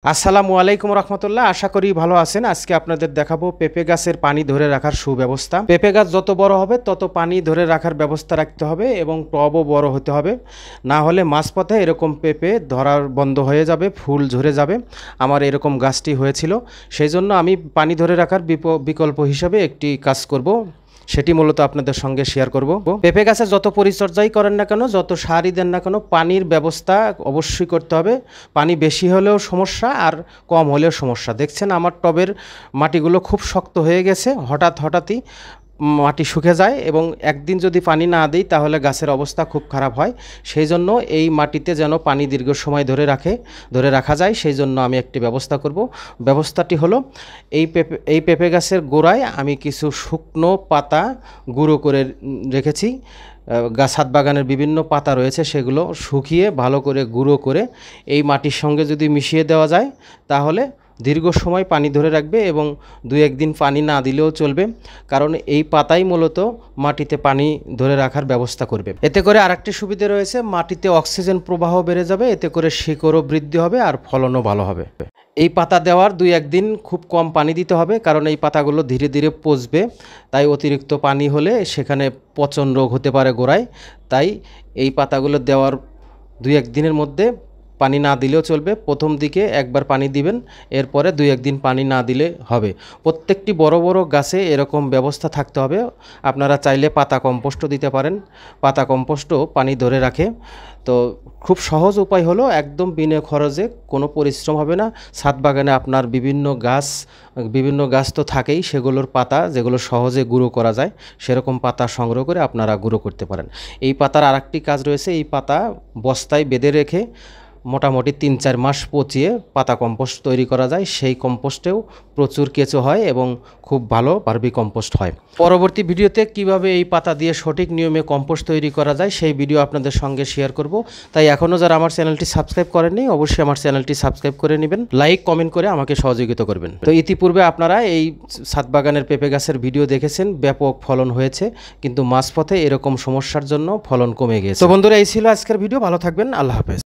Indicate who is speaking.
Speaker 1: আসসালামু আলাইকুম রহমতুল্লাহ। আশা করি ভালো আছেন। আজকে আপনাদের দেখাবো পেঁপে গাছের পানি ধরে রাখার সুব্যবস্থা। পেঁপে গাছ যত বড় হবে তত পানি ধরে রাখার ব্যবস্থা রাখতে হবে এবং টবও বড় হতে হবে, না হলে মাঝপথে এরকম পেঁপে ধরার বন্ধ হয়ে যাবে, ফুল ঝরে যাবে। আমার এরকম গাছটি হয়েছিল, সেই জন্য আমি পানি ধরে রাখার বিকল্প হিসাবে একটি কাজ করব, সেটি মূলত আপনাদের সঙ্গে শেয়ার করব। পেঁপে গাছে যত পরিচর্যাই করেন না কেন, যত সারই দেন না কেন, পানির ব্যবস্থা অবশ্যই করতে হবে। পানি বেশি হলেও সমস্যা আর কম হলেও সমস্যা। দেখছেন আমার টবের মাটিগুলো খুব শক্ত হয়ে গেছে, হঠাৎই মাটি শুকে যায় এবং একদিন যদি পানি না দিই তাহলে গাছের অবস্থা খুব খারাপ হয়। সেই জন্য এই মাটিতে যেন পানি দীর্ঘ সময় ধরে রাখা যায়, সেই জন্য আমি একটি ব্যবস্থা করব। ব্যবস্থাটি হলো এই পেঁপে গাছের গোড়ায় আমি কিছু শুকনো পাতা গুঁড়ো করে রেখেছি। ছাদ বাগানের বিভিন্ন পাতা রয়েছে, সেগুলো শুকিয়ে ভালো করে গুঁড়ো করে এই মাটির সঙ্গে যদি মিশিয়ে দেওয়া যায় তাহলে দীর্ঘ সময় পানি ধরে রাখবে এবং দু একদিন পানি না দিলেও চলবে, কারণ এই পাতাই মূলত মাটিতে পানি ধরে রাখার ব্যবস্থা করবে। এতে করে আরেকটি সুবিধা রয়েছে, মাটিতে অক্সিজেন প্রবাহ বেড়ে যাবে, এতে করে শিকড়ও বৃদ্ধি হবে আর ফলনও ভালো হবে। এই পাতা দেওয়ার 2-1 দিন খুব কম পানি দিতে হবে, কারণ এই পাতাগুলো ধীরে ধীরে পচবে, তাই অতিরিক্ত পানি হলে সেখানে পচন রোগ হতে পারে গোড়ায়। তাই এই পাতাগুলো দেওয়ার 2-1 দিনের মধ্যে পানি না দিলেও চলবে। প্রথম দিকে একবার পানি দিবেন, এরপরে 2-1 দিন পানি না দিলে হবে। প্রত্যেকটি বড় বড় গাছে এরকম ব্যবস্থা থাকতে হবে। আপনারা চাইলে পাতা কম্পোস্টও দিতে পারেন, পাতা কম্পোস্টও পানি ধরে রাখে। তো খুব সহজ উপায় হলো, একদম বিনা খরচে, কোনো পরিশ্রম হবে না। ছাদ বাগানে আপনার বিভিন্ন গাছ তো থাকেই, সেগুলোর পাতা যেগুলো সহজে গুঁড়ো করা যায় সেরকম পাতা সংগ্রহ করে আপনারা গুঁড়ো করতে পারেন। এই পাতার আরেকটি কাজ রয়েছে, এই পাতা বস্তায় বেঁধে রেখে মোটামুটি 3-4 মাস পচিয়ে পাতা কম্পোস্ট তৈরি করা যায়। সেই কম্পোস্টেও প্রচুর কেঁচো হয় এবং খুব ভালো ভার্মি কম্পোস্ট হয়। পরবর্তী ভিডিওতে কিভাবে এই পাতা দিয়ে সঠিক নিয়মে কম্পোস্ট তৈরি করা যায় সেই ভিডিও আপনাদের সঙ্গে শেয়ার করব। তাই এখনও যারা আমার চ্যানেলটি সাবস্ক্রাইব করেননি অবশ্যই আমার চ্যানেলটি সাবস্ক্রাইব করে নেবেন, লাইক কমেন্ট করে আমাকে সহযোগিতা করবেন। তো ইতিপূর্বে আপনারা এই ছাদ বাগানের পেঁপে গাছের ভিডিও দেখেছেন, ব্যাপক ফলন হয়েছে, কিন্তু মাঝপথে এরকম সমস্যার জন্য ফলন কমে গেছে। তো বন্ধুরা, এই ছিল আজকের ভিডিও। ভালো থাকবেন, আল্লাহ হাফেজ।